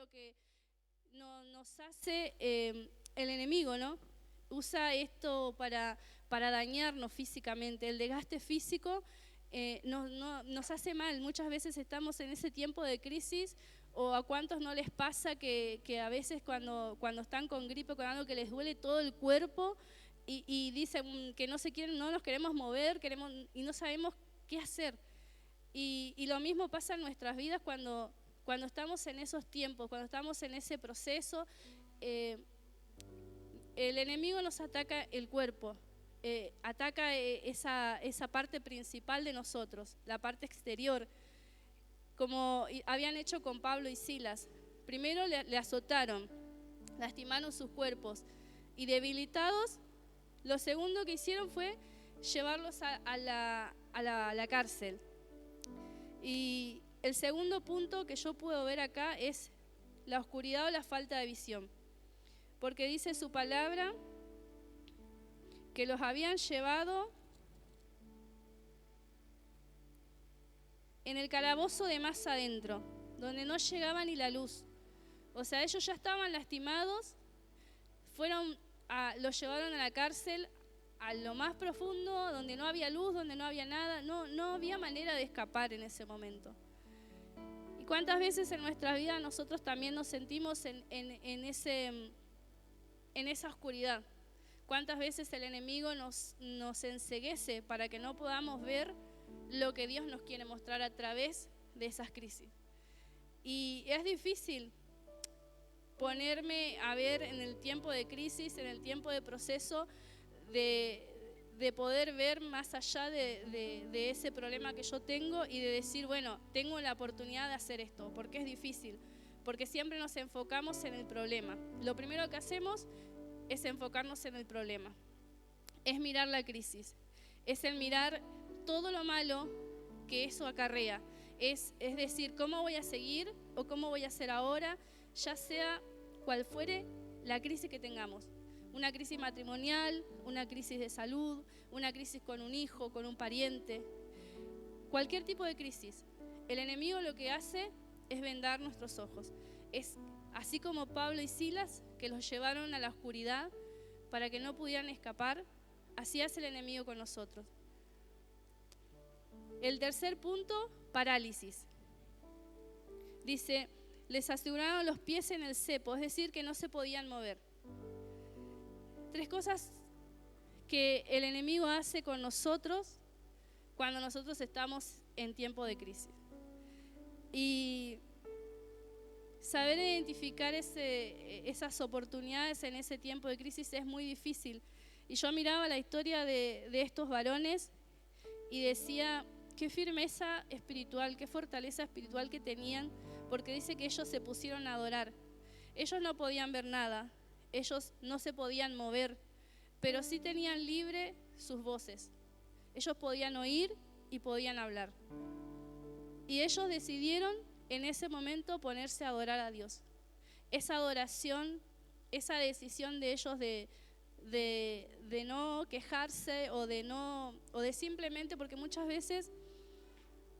lo que nos hace el enemigo, ¿no? Usa esto para dañarnos físicamente. El desgaste físico nos hace mal. Muchas veces estamos en ese tiempo de crisis, o a cuántos no les pasa que a veces cuando están con gripe, con algo que les duele todo el cuerpo y dicen que no nos queremos mover, y no sabemos qué hacer. Y lo mismo pasa en nuestras vidas cuando estamos en esos tiempos, cuando estamos en ese proceso. El enemigo nos ataca el cuerpo, ataca esa parte principal de nosotros, la parte exterior, como habían hecho con Pablo y Silas. Primero le azotaron, lastimaron sus cuerpos, y debilitados, lo segundo que hicieron fue llevarlos a la cárcel. Y el segundo punto que yo puedo ver acá es la oscuridad o la falta de visión. Porque dice su palabra que los habían llevado en el calabozo de más adentro, donde no llegaba ni la luz. O sea, ellos ya estaban lastimados, los llevaron a la cárcel, a lo más profundo, donde no había luz, donde no había nada, no había manera de escapar en ese momento. ¿Y cuántas veces en nuestra vida nosotros también nos sentimos en esa oscuridad? ¿Cuántas veces el enemigo nos enceguece para que no podamos ver lo que Dios nos quiere mostrar a través de esas crisis? Y es difícil ponerme a ver en el tiempo de crisis, en el tiempo de proceso, de poder ver más allá de ese problema que yo tengo y de decir, bueno, tengo la oportunidad de hacer esto, porque es difícil, porque siempre nos enfocamos en el problema. Lo primero que hacemos es enfocarnos en el problema, es mirar la crisis, es el mirar todo lo malo que eso acarrea, es decir, cómo voy a seguir o cómo voy a hacer ahora, ya sea cual fuere la crisis que tengamos. Una crisis matrimonial, una crisis de salud, una crisis con un hijo, con un pariente, cualquier tipo de crisis. El enemigo lo que hace es vendar nuestros ojos. Es así como Pablo y Silas, que los llevaron a la oscuridad para que no pudieran escapar, así hace el enemigo con nosotros. El tercer punto, parálisis. Dice, les aseguraron los pies en el cepo, es decir, que no se podían mover. Tres cosas que el enemigo hace con nosotros cuando nosotros estamos en tiempo de crisis. Y saber identificar esas oportunidades en ese tiempo de crisis es muy difícil. Y yo miraba la historia de estos varones y decía, qué firmeza espiritual, qué fortaleza espiritual que tenían, porque dice que ellos se pusieron a adorar. Ellos no podían ver nada, ellos no se podían mover, pero sí tenían libre sus voces. Ellos podían oír y podían hablar. Y ellos decidieron en ese momento ponerse a adorar a Dios. Esa adoración, esa decisión de ellos de no quejarse o de simplemente, porque muchas veces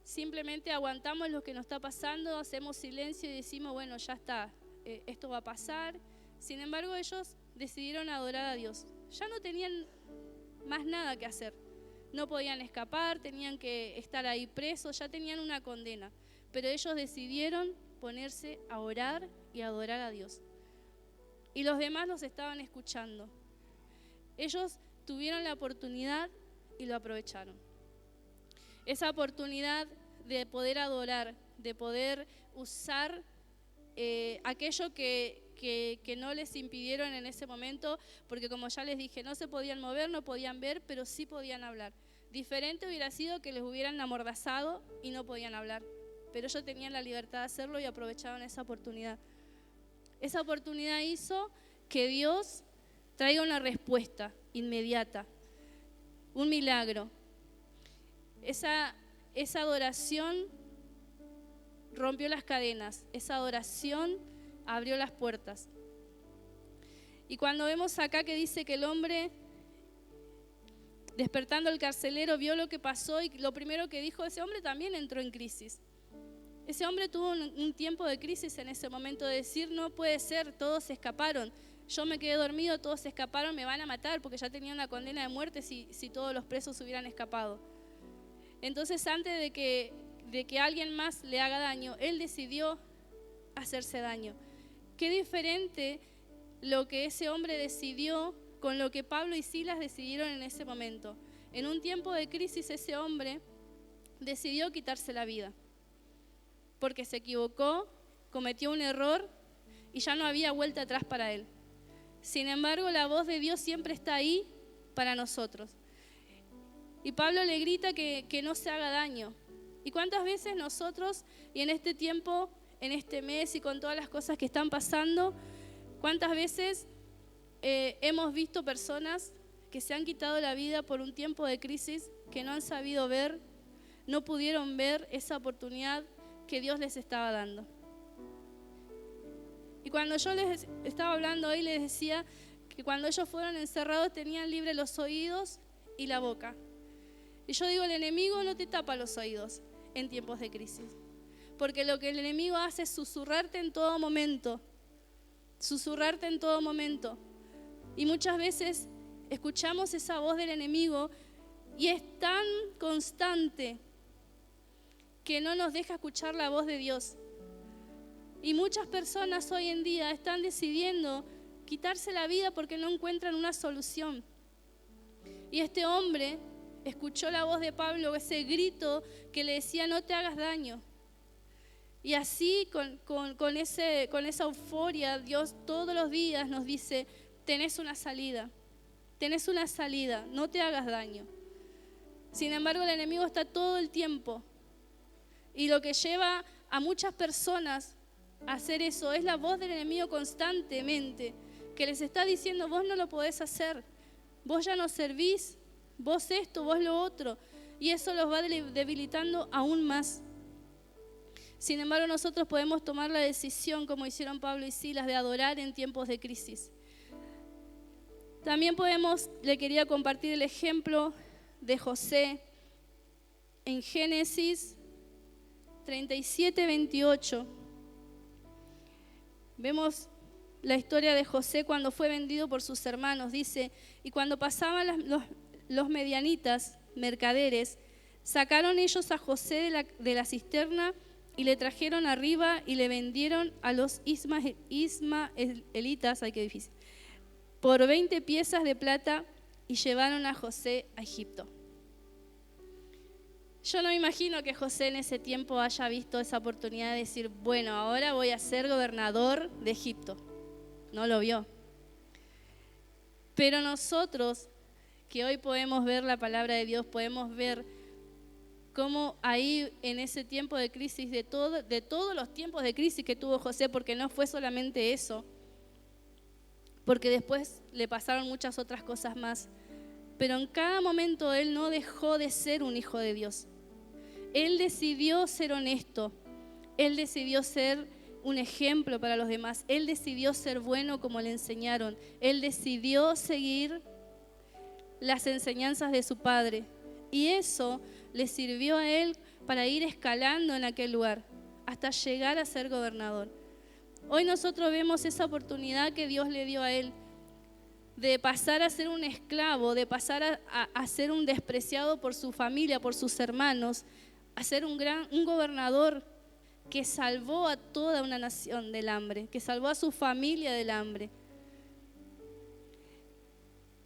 simplemente aguantamos lo que nos está pasando, hacemos silencio y decimos, bueno, ya está, esto va a pasar. Sin embargo, ellos decidieron adorar a Dios. Ya no tenían más nada que hacer. No podían escapar, tenían que estar ahí presos, ya tenían una condena. Pero ellos decidieron ponerse a orar y a adorar a Dios. Y los demás los estaban escuchando. Ellos tuvieron la oportunidad y lo aprovecharon. Esa oportunidad de poder adorar, de poder usar aquello que no les impidieron en ese momento, porque como ya les dije, no se podían mover, no podían ver, pero sí podían hablar. Diferente hubiera sido que les hubieran amordazado y no podían hablar, pero ellos tenían la libertad de hacerlo y aprovecharon esa oportunidad. Esa oportunidad hizo que Dios traiga una respuesta inmediata, un milagro. Esa adoración rompió las cadenas, esa adoración abrió las puertas. Y cuando vemos acá que dice que el hombre, despertando al carcelero, vio lo que pasó y lo primero que dijo, ese hombre también entró en crisis. Ese hombre tuvo un tiempo de crisis en ese momento de decir, no puede ser, todos se escaparon. Yo me quedé dormido, todos se escaparon, me van a matar porque ya tenía una condena de muerte si todos los presos hubieran escapado. Entonces, antes de que alguien más le haga daño, él decidió hacerse daño. Qué diferente lo que ese hombre decidió con lo que Pablo y Silas decidieron en ese momento. En un tiempo de crisis, ese hombre decidió quitarse la vida porque se equivocó, cometió un error y ya no había vuelta atrás para él. Sin embargo, la voz de Dios siempre está ahí para nosotros. Y Pablo le grita que no se haga daño. ¿Y cuántas veces nosotros, y en este tiempo, en este mes y con todas las cosas que están pasando, cuántas veces hemos visto personas que se han quitado la vida por un tiempo de crisis, que no han sabido ver, no pudieron ver esa oportunidad que Dios les estaba dando? Y cuando yo les estaba hablando hoy, les decía que cuando ellos fueron encerrados tenían libre los oídos y la boca. Y yo digo, el enemigo no te tapa los oídos en tiempos de crisis, porque lo que el enemigo hace es susurrarte en todo momento, susurrarte en todo momento. Y muchas veces escuchamos esa voz del enemigo y es tan constante que no nos deja escuchar la voz de Dios. Y muchas personas hoy en día están decidiendo quitarse la vida porque no encuentran una solución. Y este hombre escuchó la voz de Pablo, ese grito que le decía, no te hagas daño. Y así, con esa euforia, Dios todos los días nos dice, tenés una salida, no te hagas daño. Sin embargo, el enemigo está todo el tiempo. Y lo que lleva a muchas personas a hacer eso es la voz del enemigo constantemente, que les está diciendo, vos no lo podés hacer, vos ya no servís, vos esto, vos lo otro. Y eso los va debilitando aún más. Sin embargo, nosotros podemos tomar la decisión, como hicieron Pablo y Silas, de adorar en tiempos de crisis. También le quería compartir el ejemplo de José en Génesis 37:28. Vemos la historia de José cuando fue vendido por sus hermanos. Dice, y cuando pasaban los medianitas, mercaderes, sacaron ellos a José de la cisterna y le trajeron arriba y le vendieron a los ismaelitas, ay qué difícil, por 20 piezas de plata y llevaron a José a Egipto. Yo no me imagino que José en ese tiempo haya visto esa oportunidad de decir, bueno, ahora voy a ser gobernador de Egipto. No lo vio. Pero nosotros, que hoy podemos ver la palabra de Dios, podemos ver cómo ahí en ese tiempo de crisis, de todos los tiempos de crisis que tuvo José, porque no fue solamente eso, porque después le pasaron muchas otras cosas más, pero en cada momento él no dejó de ser un hijo de Dios. Él decidió ser honesto, él decidió ser un ejemplo para los demás, él decidió ser bueno como le enseñaron, él decidió seguir las enseñanzas de su padre y eso le sirvió a él para ir escalando en aquel lugar hasta llegar a ser gobernador. Hoy nosotros vemos esa oportunidad que Dios le dio a él de pasar a ser un esclavo, de pasar a ser un despreciado por su familia, por sus hermanos, a ser un gobernador que salvó a toda una nación del hambre, que salvó a su familia del hambre.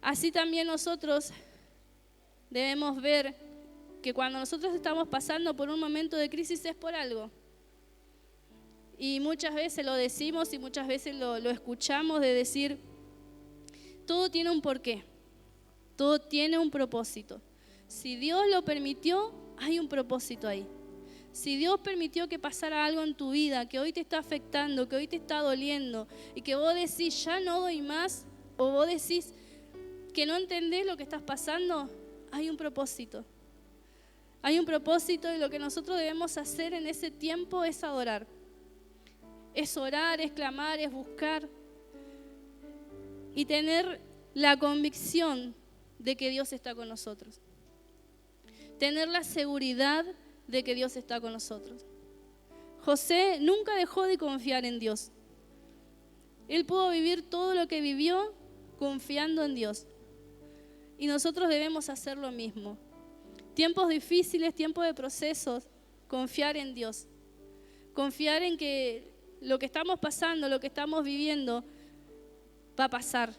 Así también nosotros debemos ver que cuando nosotros estamos pasando por un momento de crisis es por algo. Y muchas veces lo decimos y muchas veces lo escuchamos de decir, todo tiene un porqué, todo tiene un propósito. Si Dios lo permitió, hay un propósito ahí. Si Dios permitió que pasara algo en tu vida, que hoy te está afectando, que hoy te está doliendo, y que vos decís, ya no doy más, o vos decís que no entendés lo que estás pasando, hay un propósito. Hay un propósito y lo que nosotros debemos hacer en ese tiempo es adorar. Es orar, es clamar, es buscar y tener la convicción de que Dios está con nosotros. Tener la seguridad de que Dios está con nosotros. José nunca dejó de confiar en Dios. Él pudo vivir todo lo que vivió confiando en Dios. Y nosotros debemos hacer lo mismo. Tiempos difíciles, tiempos de procesos, confiar en Dios. Confiar en que lo que estamos pasando, lo que estamos viviendo, va a pasar.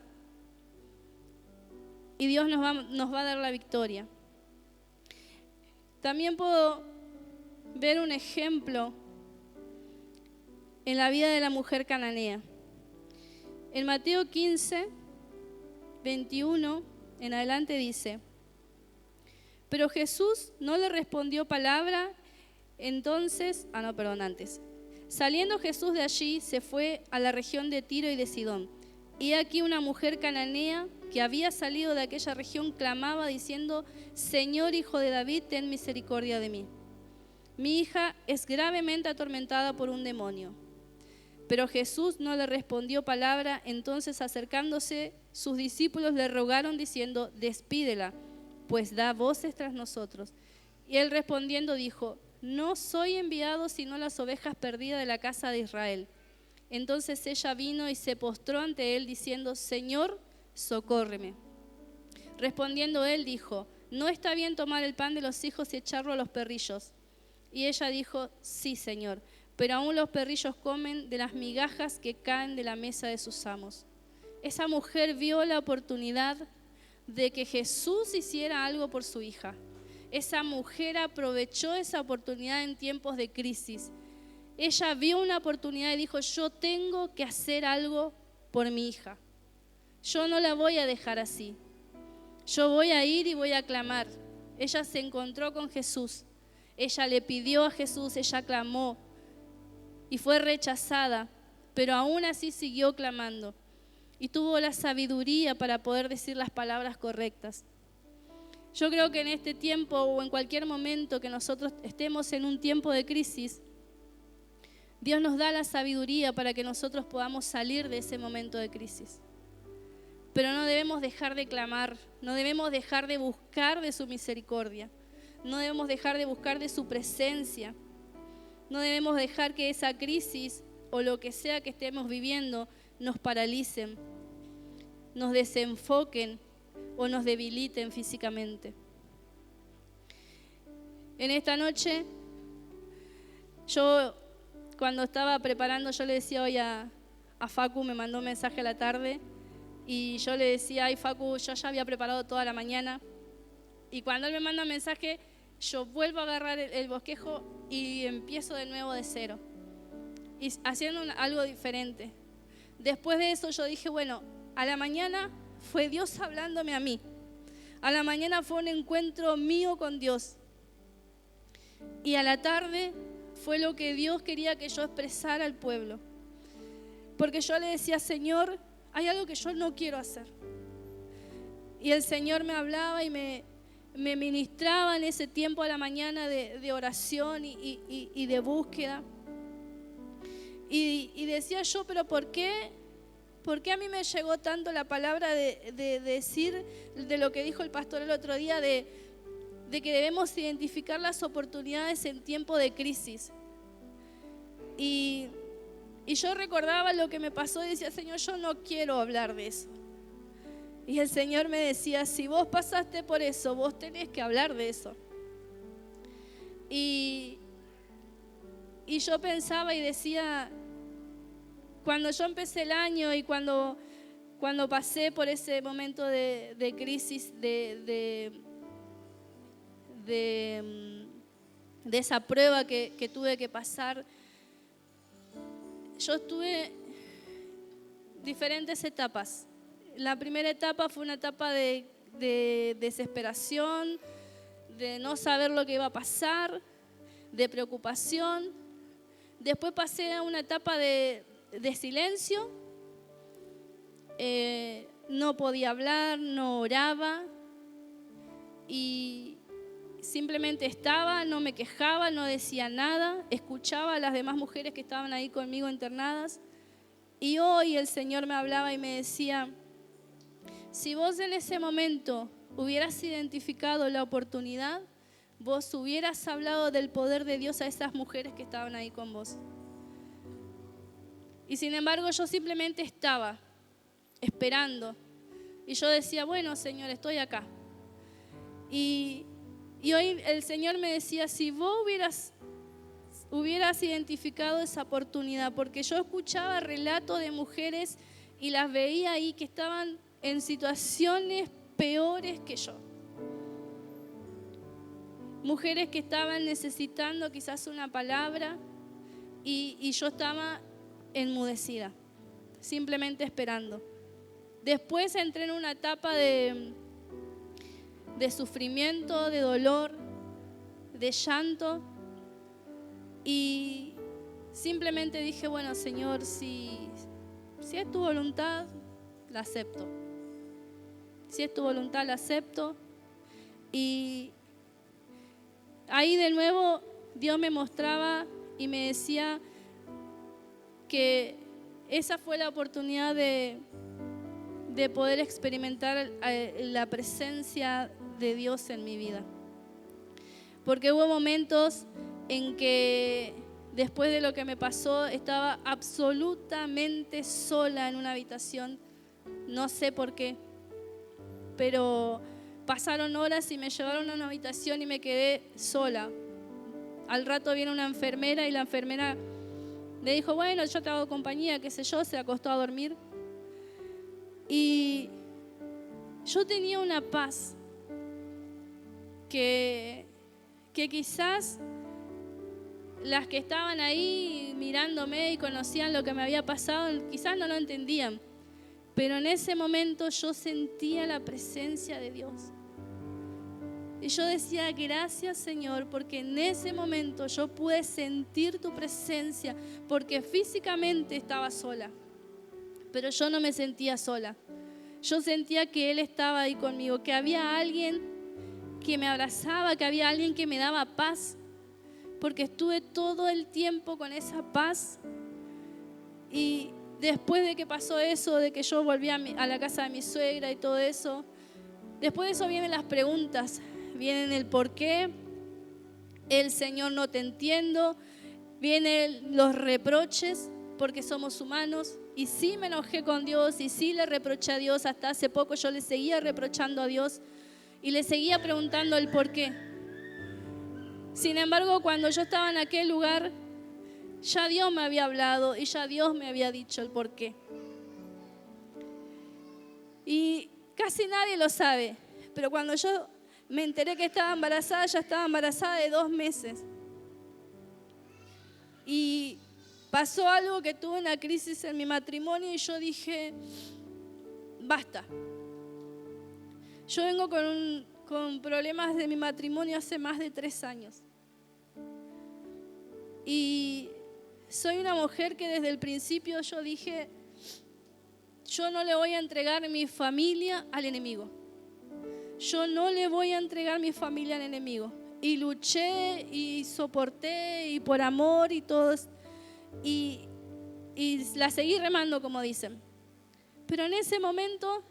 Y Dios nos va a dar la victoria. También puedo ver un ejemplo en la vida de la mujer cananea. En Mateo 15, 21 en adelante dice: pero Jesús no le respondió palabra, antes. Saliendo Jesús de allí, se fue a la región de Tiro y de Sidón. Y aquí una mujer cananea que había salido de aquella región clamaba diciendo: Señor, Hijo de David, ten misericordia de mí. Mi hija es gravemente atormentada por un demonio. Pero Jesús no le respondió palabra. Entonces, acercándose, sus discípulos le rogaron diciendo: despídela, pues da voces tras nosotros. Y él respondiendo dijo: no soy enviado sino las ovejas perdidas de la casa de Israel. Entonces ella vino y se postró ante él diciendo: Señor, socórreme. Respondiendo él dijo: no está bien tomar el pan de los hijos y echarlo a los perrillos. Y ella dijo: sí, Señor, pero aún los perrillos comen de las migajas que caen de la mesa de sus amos. Esa mujer vio la oportunidad de que Jesús hiciera algo por su hija. Esa mujer aprovechó esa oportunidad en tiempos de crisis. Ella vio una oportunidad y dijo: yo tengo que hacer algo por mi hija. Yo no la voy a dejar así. Yo voy a ir y voy a clamar. Ella se encontró con Jesús. Ella le pidió a Jesús, ella clamó y fue rechazada, pero aún así siguió clamando y tuvo la sabiduría para poder decir las palabras correctas. Yo creo que en este tiempo o en cualquier momento que nosotros estemos en un tiempo de crisis, Dios nos da la sabiduría para que nosotros podamos salir de ese momento de crisis. Pero no debemos dejar de clamar, no debemos dejar de buscar de su misericordia, no debemos dejar de buscar de su presencia, no debemos dejar que esa crisis o lo que sea que estemos viviendo nos paralicen, nos desenfoquen o nos debiliten físicamente. En esta noche, yo cuando estaba preparando, yo le decía hoy a Facu, me mandó un mensaje a la tarde, y yo le decía: ay Facu, yo ya había preparado toda la mañana, y cuando él me manda un mensaje, yo vuelvo a agarrar el bosquejo y empiezo de nuevo de cero, y haciendo algo diferente. Después de eso yo dije: bueno, a la mañana fue Dios hablándome a mí. A la mañana fue un encuentro mío con Dios. Y a la tarde fue lo que Dios quería que yo expresara al pueblo. Porque yo le decía: Señor, hay algo que yo no quiero hacer. Y el Señor me hablaba y me ministraba en ese tiempo a la mañana de oración y de búsqueda. Y decía yo: pero ¿por qué a mí me llegó tanto la palabra de decir de lo que dijo el pastor el otro día, de que debemos identificar las oportunidades en tiempo de crisis? Y yo recordaba lo que me pasó y decía: Señor, yo no quiero hablar de eso. Y el Señor me decía: si vos pasaste por eso, vos tenés que hablar de eso. Y yo pensaba y decía, cuando yo empecé el año y cuando pasé por ese momento de crisis, de esa prueba que tuve que pasar, yo tuve diferentes etapas. La primera etapa fue una etapa de desesperación, de no saber lo que iba a pasar, de preocupación. Después pasé a una etapa de silencio. No podía hablar, no oraba y simplemente estaba, no me quejaba, no decía nada, escuchaba a las demás mujeres que estaban ahí conmigo internadas. Y hoy el Señor me hablaba y me decía: si vos en ese momento hubieras identificado la oportunidad, vos hubieras hablado del poder de Dios a esas mujeres que estaban ahí con vos. Y sin embargo yo simplemente estaba esperando. Y yo decía, bueno, Señor, estoy acá. Y hoy el Señor me decía, si vos hubieras identificado esa oportunidad, porque yo escuchaba relatos de mujeres y las veía ahí que estaban en situaciones peores que yo. Mujeres que estaban necesitando quizás una palabra y yo estaba enmudecida, simplemente esperando. Después entré en una etapa de sufrimiento, de dolor, de llanto y simplemente dije, bueno, Señor, si es tu voluntad, la acepto. Si es tu voluntad, la acepto. Y ahí de nuevo Dios me mostraba y me decía que esa fue la oportunidad de poder experimentar la presencia de Dios en mi vida. Porque hubo momentos en que después de lo que me pasó estaba absolutamente sola en una habitación, no sé por qué, pero pasaron horas y me llevaron a una habitación y me quedé sola. Al rato viene una enfermera y la enfermera le dijo, bueno, yo te hago compañía, qué sé yo, se acostó a dormir. Y yo tenía una paz que quizás las que estaban ahí mirándome y conocían lo que me había pasado, quizás no lo entendían. Pero en ese momento yo sentía la presencia de Dios. Y yo decía, gracias Señor, porque en ese momento yo pude sentir tu presencia, porque físicamente estaba sola, pero yo no me sentía sola. Yo sentía que Él estaba ahí conmigo, que había alguien que me abrazaba, que había alguien que me daba paz, porque estuve todo el tiempo con esa paz. Y después de que pasó eso, de que yo volví a la casa de mi suegra y todo eso, después de eso vienen las preguntas, vienen el por qué, el Señor no te entiendo, vienen los reproches, porque somos humanos. Y sí me enojé con Dios y sí le reproché a Dios. Hasta hace poco yo le seguía reprochando a Dios y le seguía preguntando el por qué. Sin embargo, cuando yo estaba en aquel lugar, ya Dios me había hablado y ya Dios me había dicho el por qué. Y casi nadie lo sabe, pero cuando yo me enteré que estaba embarazada, ya estaba embarazada de 2 meses. Y pasó algo que tuve una crisis en mi matrimonio y yo dije, basta. Yo vengo con problemas de mi matrimonio hace más de 3 años. Y soy una mujer que desde el principio yo dije, yo no le voy a entregar mi familia al enemigo. Yo no le voy a entregar mi familia al enemigo. Y luché y soporté y por amor y todo. Y la seguí remando, como dicen. Pero en ese momento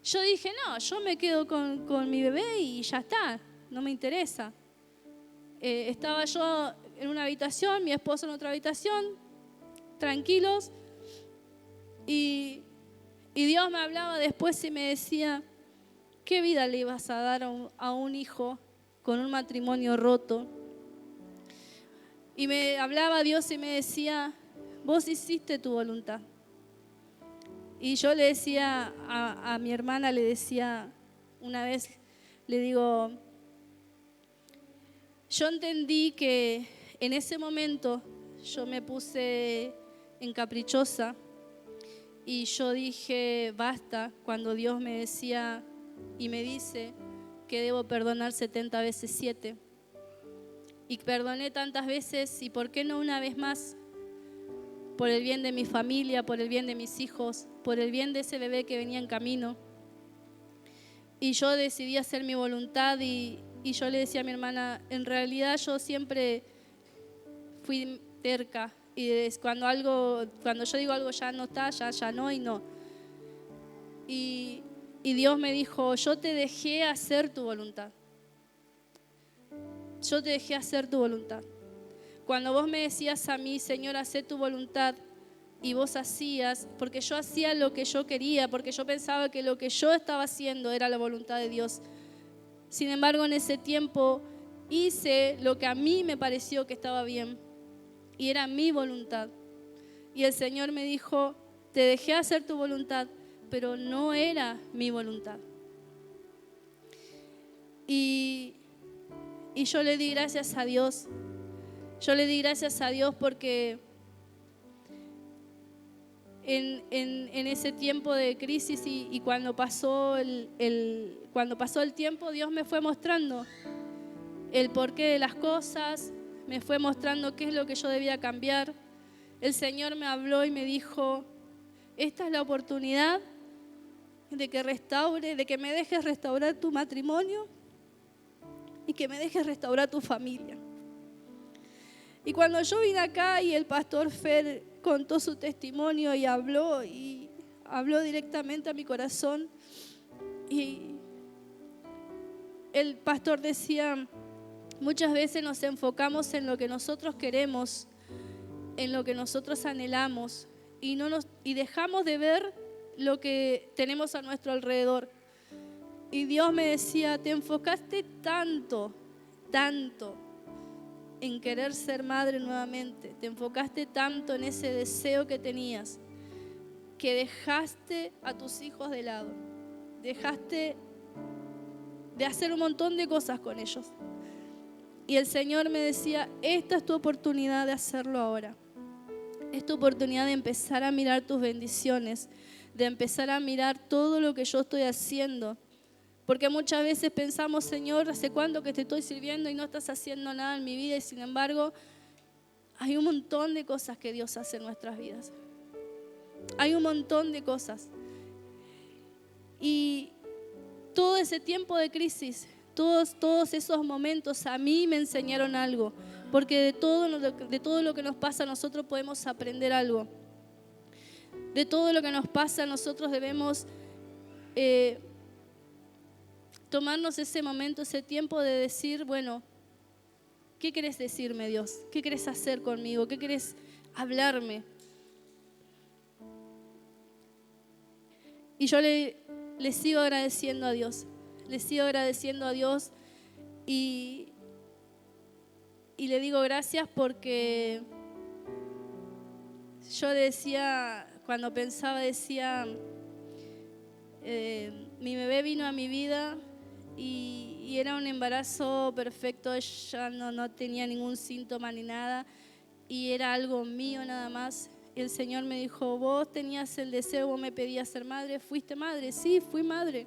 yo dije, no, yo me quedo con mi bebé y ya está, no me interesa. Estaba yo en una habitación, mi esposo en otra habitación, tranquilos. Y Dios me hablaba después y me decía, ¿qué vida le ibas a dar a un hijo con un matrimonio roto? Y me hablaba Dios y me decía, vos hiciste tu voluntad. Y yo le decía a mi hermana, le decía una vez, le digo, yo entendí que en ese momento yo me puse encaprichosa y yo dije, basta, cuando Dios me decía y me dice que debo perdonar 70 veces 7. Y perdoné tantas veces, y ¿por qué no una vez más? Por el bien de mi familia, por el bien de mis hijos, por el bien de ese bebé que venía en camino. Y yo decidí hacer mi voluntad y yo le decía a mi hermana, en realidad yo siempre fui terca. Y cuando yo digo algo ya no está, ya no y no. Y Dios me dijo, yo te dejé hacer tu voluntad. yo te dejé hacer tu voluntad. Cuando vos me decías a mí, Señor, hacé tu voluntad, y vos hacías, porque yo hacía lo que yo quería, porque yo pensaba que lo que yo estaba haciendo era la voluntad de Dios. Sin embargo, en ese tiempo hice lo que a mí me pareció que estaba bien, y era mi voluntad. Y el Señor me dijo, te dejé hacer tu voluntad, pero no era mi voluntad. Y yo le di gracias a Dios. Yo le di gracias a Dios porque en ese tiempo de crisis y cuando pasó cuando pasó el tiempo, Dios me fue mostrando el porqué de las cosas, me fue mostrando qué es lo que yo debía cambiar. El Señor me habló y me dijo, esta es la oportunidad de que me dejes restaurar tu matrimonio y que me dejes restaurar tu familia. Y cuando yo vine acá y el pastor Fer contó su testimonio y habló directamente a mi corazón, y el pastor decía, muchas veces nos enfocamos en lo que nosotros queremos, en lo que nosotros anhelamos, y dejamos de ver lo que tenemos a nuestro alrededor. Y Dios me decía, te enfocaste tanto en querer ser madre nuevamente, te enfocaste tanto en ese deseo que tenías, que dejaste a tus hijos de lado, dejaste de hacer un montón de cosas con ellos. Y el Señor me decía, esta es tu oportunidad de hacerlo ahora. Es tu oportunidad de empezar a mirar tus bendiciones, de empezar a mirar todo lo que yo estoy haciendo. Porque muchas veces pensamos, Señor, ¿hace cuánto que te estoy sirviendo y no estás haciendo nada en mi vida? Y sin embargo, hay un montón de cosas que Dios hace en nuestras vidas. Hay un montón de cosas. Y todo ese tiempo de crisis, todos esos momentos a mí me enseñaron algo. Porque de todo lo que nos pasa nosotros podemos aprender algo. De todo lo que nos pasa nosotros debemos tomarnos ese momento, ese tiempo de decir, bueno, ¿qué querés decirme, Dios? ¿Qué querés hacer conmigo? ¿Qué querés hablarme? Y yo le sigo agradeciendo a Dios. Le sigo agradeciendo a Dios y le digo gracias porque yo decía, cuando pensaba, decía, mi bebé vino a mi vida y era un embarazo perfecto, ella no tenía ningún síntoma ni nada y era algo mío nada más. Y el Señor me dijo, vos tenías el deseo, vos me pedías ser madre, ¿fuiste madre? Sí, fui madre,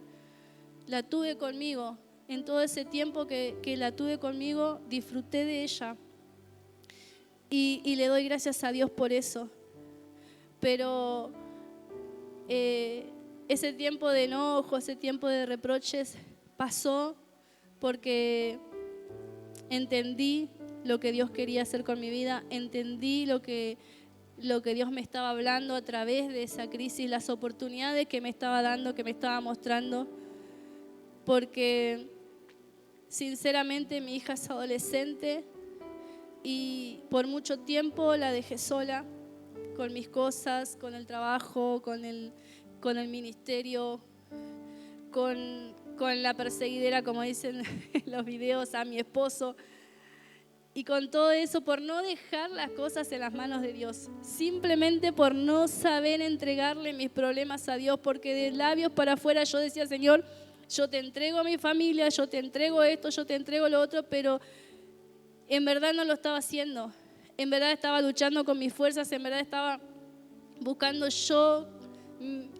la tuve conmigo. En todo ese tiempo que la tuve conmigo, disfruté de ella y le doy gracias a Dios por eso. Pero ese tiempo de enojo, ese tiempo de reproches pasó porque entendí lo que Dios quería hacer con mi vida, entendí lo que Dios me estaba hablando a través de esa crisis, las oportunidades que me estaba dando, que me estaba mostrando, porque sinceramente mi hija es adolescente y por mucho tiempo la dejé sola con mis cosas, con el trabajo, con el ministerio, con la perseguidera, como dicen en los videos, a mi esposo. Y con todo eso, por no dejar las cosas en las manos de Dios. Simplemente por no saber entregarle mis problemas a Dios. Porque de labios para afuera yo decía, Señor, yo te entrego a mi familia, yo te entrego esto, yo te entrego lo otro. Pero en verdad no lo estaba haciendo. En verdad estaba luchando con mis fuerzas, en verdad estaba buscando yo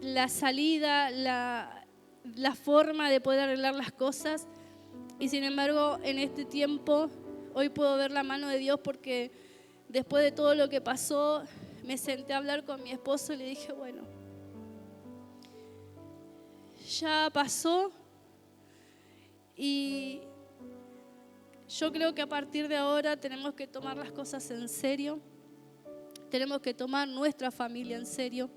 la salida, la forma de poder arreglar las cosas. Y sin embargo, en este tiempo, hoy puedo ver la mano de Dios porque después de todo lo que pasó, me senté a hablar con mi esposo y le dije, bueno, ya pasó y yo creo que a partir de ahora tenemos que tomar las cosas en serio, tenemos que tomar nuestra familia en serio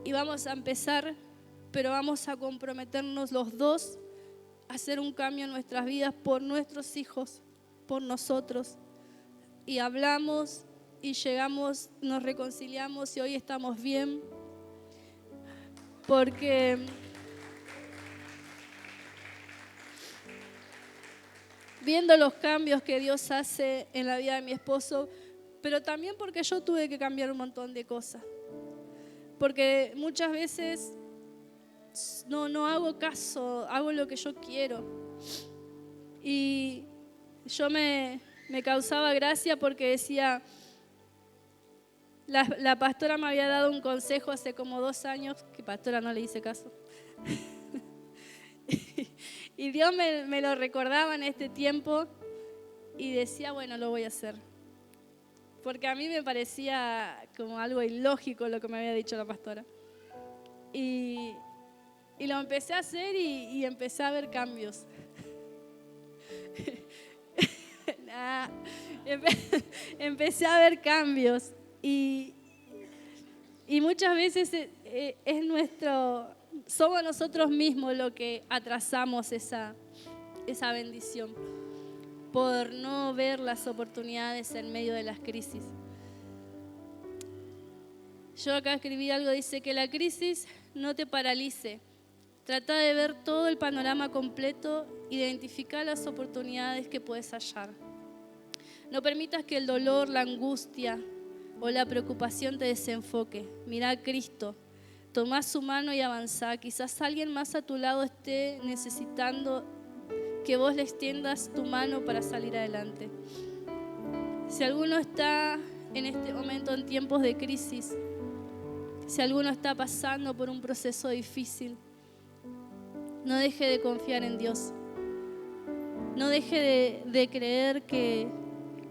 y vamos a empezar, pero vamos a comprometernos los dos hacer un cambio en nuestras vidas por nuestros hijos, por nosotros. Y hablamos y llegamos, nos reconciliamos y hoy estamos bien. Porque viendo los cambios que Dios hace en la vida de mi esposo, pero también porque yo tuve que cambiar un montón de cosas. Porque muchas veces no hago caso, hago lo que yo quiero. Y yo me causaba gracia porque decía, la pastora me había dado un consejo hace como 2 años, que pastora no le hice caso. Y Dios me lo recordaba en este tiempo y decía, bueno, lo voy a hacer. Porque a mí me parecía como algo ilógico lo que me había dicho la pastora. Y lo empecé a hacer y empecé a ver cambios. Empecé a ver cambios. Y muchas veces somos nosotros mismos los que atrasamos esa bendición por no ver las oportunidades en medio de las crisis. Yo acá escribí algo, dice que la crisis no te paralice. Trata de ver todo el panorama completo, identificar las oportunidades que puedes hallar. No permitas que el dolor, la angustia o la preocupación te desenfoque. Mirá a Cristo, tomá su mano y avanzá. Quizás alguien más a tu lado esté necesitando que vos le extiendas tu mano para salir adelante. Si alguno está en este momento en tiempos de crisis, si alguno está pasando por un proceso difícil, no deje de confiar en Dios. No deje de creer que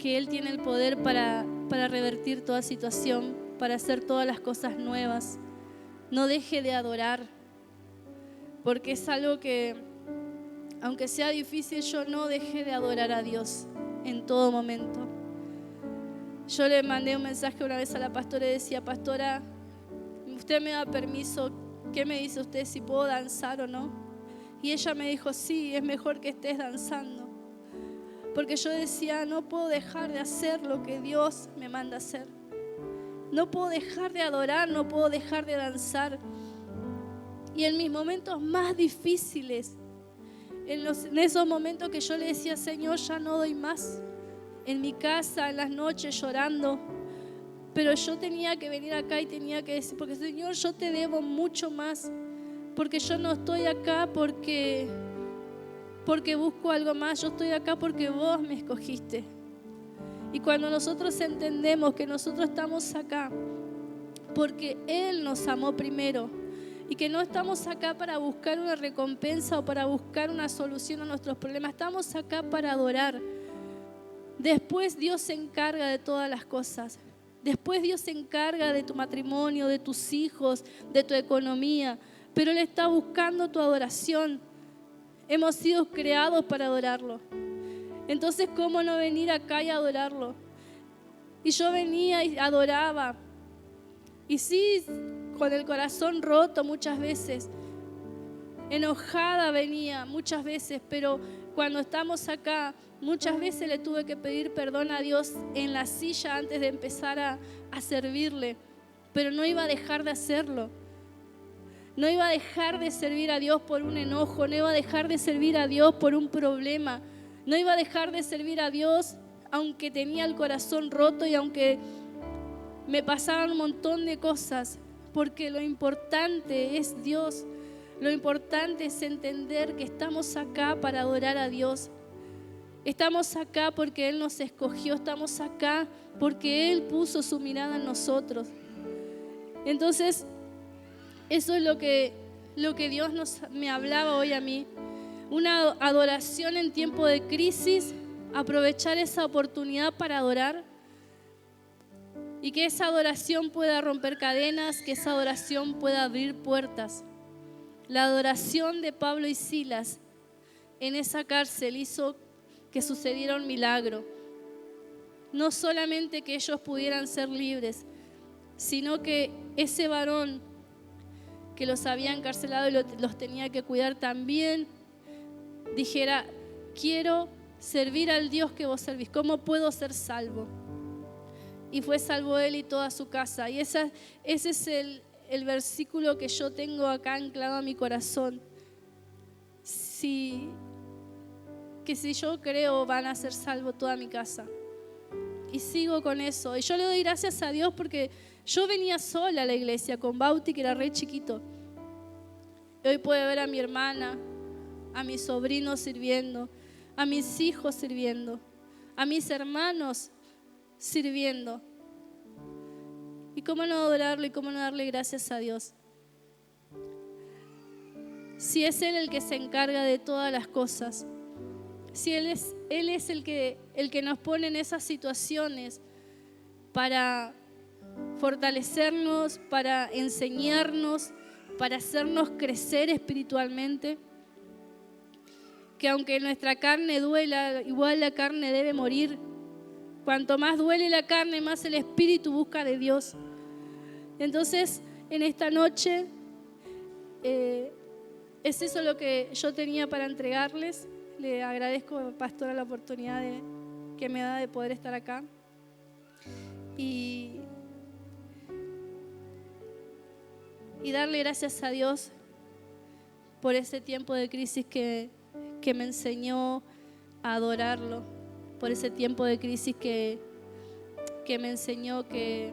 Él tiene el poder para revertir toda situación, para hacer todas las cosas nuevas. No deje de adorar, porque es algo que, aunque sea difícil, yo no dejé de adorar a Dios en todo momento. Yo le mandé un mensaje una vez a la pastora y decía, pastora, ¿usted me da permiso? ¿Qué me dice usted si puedo danzar o no? Y ella me dijo, sí, es mejor que estés danzando. Porque yo decía, no puedo dejar de hacer lo que Dios me manda hacer. No puedo dejar de adorar, no puedo dejar de danzar. Y en mis momentos más difíciles, en esos momentos que yo le decía, Señor, ya no doy más. En mi casa, en las noches llorando. Pero yo tenía que venir acá y tenía que decir, porque Señor, yo te debo mucho más. Porque yo no estoy acá porque busco algo más. Yo estoy acá porque vos me escogiste. Y cuando nosotros entendemos que nosotros estamos acá porque Él nos amó primero y que no estamos acá para buscar una recompensa o para buscar una solución a nuestros problemas, estamos acá para adorar. Después Dios se encarga de todas las cosas. Después Dios se encarga de tu matrimonio, de tus hijos, de tu economía. Pero Él está buscando tu adoración. Hemos sido creados para adorarlo. Entonces, ¿cómo no venir acá y adorarlo? Y yo venía y adoraba. Y sí, con el corazón roto muchas veces. Enojada venía muchas veces, pero cuando estamos acá, muchas veces le tuve que pedir perdón a Dios en la silla antes de empezar a servirle. Pero no iba a dejar de hacerlo. No iba a dejar de servir a Dios por un enojo, no iba a dejar de servir a Dios por un problema, no iba a dejar de servir a Dios aunque tenía el corazón roto y aunque me pasaban un montón de cosas, porque lo importante es Dios, lo importante es entender que estamos acá para adorar a Dios. Estamos acá porque Él nos escogió, estamos acá porque Él puso su mirada en nosotros. Entonces, eso es lo que Dios me hablaba hoy a mí. Una adoración en tiempo de crisis, aprovechar esa oportunidad para adorar y que esa adoración pueda romper cadenas, que esa adoración pueda abrir puertas. La adoración de Pablo y Silas en esa cárcel hizo que sucediera un milagro. No solamente que ellos pudieran ser libres, sino que ese varón que los había encarcelado y los tenía que cuidar también dijera, quiero servir al Dios que vos servís. ¿Cómo puedo ser salvo? Y fue salvo él y toda su casa. Y ese es el versículo que yo tengo acá anclado a mi corazón. Que si yo creo, van a ser salvos toda mi casa. Y sigo con eso. Y yo le doy gracias a Dios porque yo venía sola a la iglesia con Bauti, que era re chiquito. Y hoy puedo ver a mi hermana, a mis sobrinos sirviendo, a mis hijos sirviendo, a mis hermanos sirviendo. Y cómo no adorarlo y cómo no darle gracias a Dios. Si es Él el que se encarga de todas las cosas, si Él es el que nos pone en esas situaciones para fortalecernos, para enseñarnos, para hacernos crecer espiritualmente, que aunque nuestra carne duela, igual la carne debe morir. Cuanto más duele la carne, más el espíritu busca de Dios. Entonces, en esta noche, es eso lo que yo tenía para entregarles. Le agradezco, pastora, la oportunidad que me da de poder estar acá. Y darle gracias a Dios por ese tiempo de crisis que me enseñó a adorarlo, por ese tiempo de crisis que me enseñó que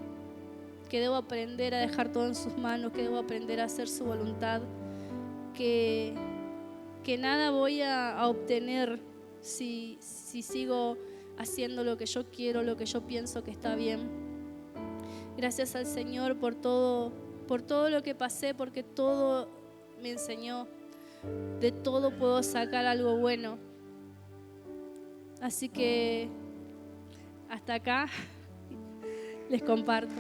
debo aprender a dejar todo en sus manos, que debo aprender a hacer su voluntad, que nada voy a obtener si sigo haciendo lo que yo quiero, lo que yo pienso que está bien. Gracias al Señor por todo lo que pasé, porque todo me enseñó. De todo puedo sacar algo bueno. Así que hasta acá les comparto.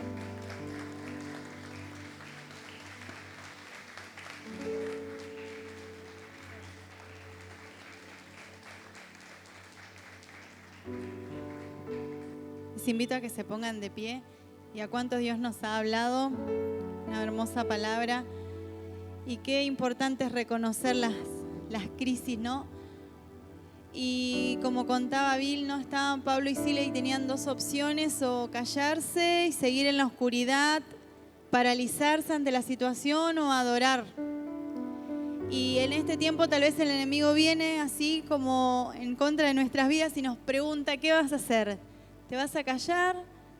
Les invito a que se pongan de pie y a cuántos Dios nos ha hablado, una hermosa palabra. Y qué importante es reconocer las crisis, ¿no? Y como contaba Bill, ¿no? Estaban Pablo y Sila y tenían dos opciones: o callarse y seguir en la oscuridad, paralizarse ante la situación, o adorar. Y en este tiempo tal vez el enemigo viene así como en contra de nuestras vidas y nos pregunta, ¿qué vas a hacer? ¿Te vas a callar?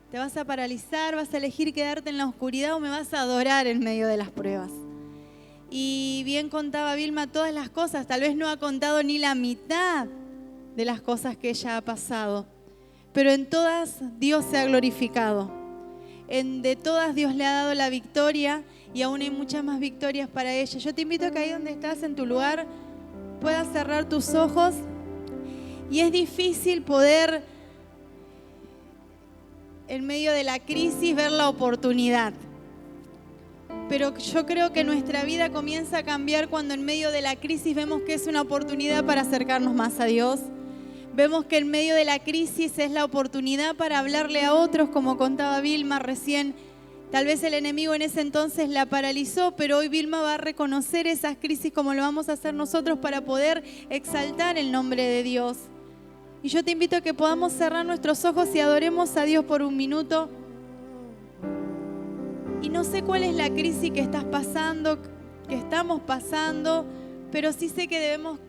¿Te vas a paralizar? ¿Vas a elegir quedarte en la oscuridad o me vas a adorar en medio de las pruebas? Y bien contaba Vilma todas las cosas, tal vez no ha contado ni la mitad de las cosas que ella ha pasado, pero en todas Dios se ha glorificado. De todas Dios le ha dado la victoria y aún hay muchas más victorias para ella. Yo te invito a que ahí donde estás en tu lugar puedas cerrar tus ojos. Y es difícil poder en medio de la crisis ver la oportunidad. Pero yo creo que nuestra vida comienza a cambiar cuando en medio de la crisis vemos que es una oportunidad para acercarnos más a Dios. Vemos que en medio de la crisis es la oportunidad para hablarle a otros, como contaba Vilma recién. Tal vez el enemigo en ese entonces la paralizó, pero hoy Vilma va a reconocer esas crisis como lo vamos a hacer nosotros para poder exaltar el nombre de Dios. Y yo te invito a que podamos cerrar nuestros ojos y adoremos a Dios por un minuto. Y no sé cuál es la crisis que estás pasando, que estamos pasando, pero sí sé que debemos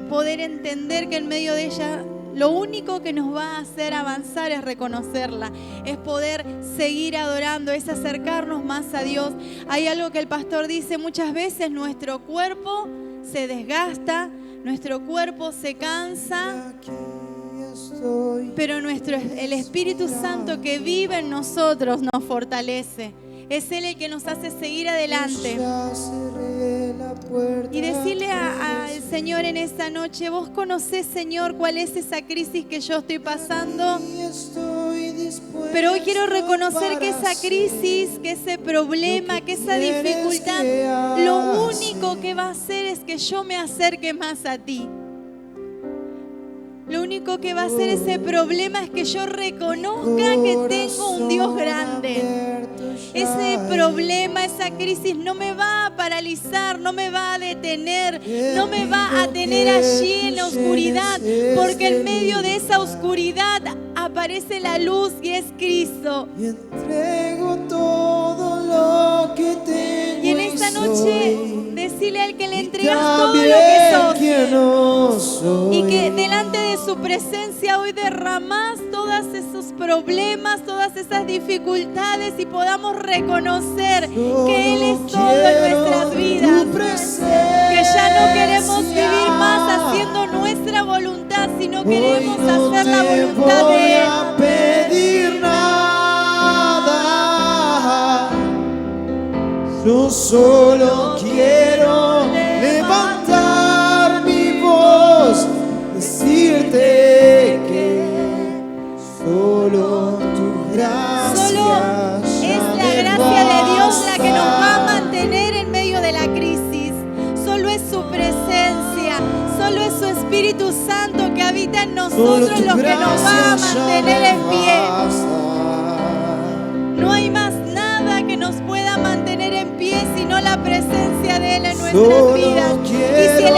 poder entender que en medio de ella lo único que nos va a hacer avanzar es reconocerla, es poder seguir adorando, es acercarnos más a Dios. Hay algo que el pastor dice: muchas veces nuestro cuerpo se desgasta, nuestro cuerpo se cansa, pero el Espíritu Santo que vive en nosotros nos fortalece. Es Él el que nos hace seguir adelante. Y decirle al Señor en esta noche: vos conocés, Señor, cuál es esa crisis que yo estoy pasando. Pero hoy quiero reconocer que esa crisis, que ese problema, que esa dificultad, lo único que va a hacer es que yo me acerque más a ti. Lo único que va a hacer ese problema es que yo reconozca que tengo un Dios grande. Ese problema, esa crisis no me va a paralizar, no me va a detener, no me va a tener allí en la oscuridad, porque en medio de esa oscuridad aparece la luz y es Cristo. Y entrego todo lo que tengo. Y en esta noche decirle al que le entregas todo lo que sos y que delante de su presencia hoy derramás todos esos problemas, todas esas dificultades y podamos reconocer que Él es todo en nuestras vidas, que ya no queremos vivir más haciendo nuestra voluntad, sino queremos hacer la voluntad de Él. Pedir nada, yo solo quiero levantar mi voz, decirte que solo tu gracia, solo es la gracia de Dios la que nos va a mantener en medio de la crisis. Solo es su presencia, solo es su Espíritu Santo que habita en nosotros los que nos va a mantener en pie. No hay más nada que nos pueda mantener en pie sino la presencia de Él en nuestras vidas. Y si el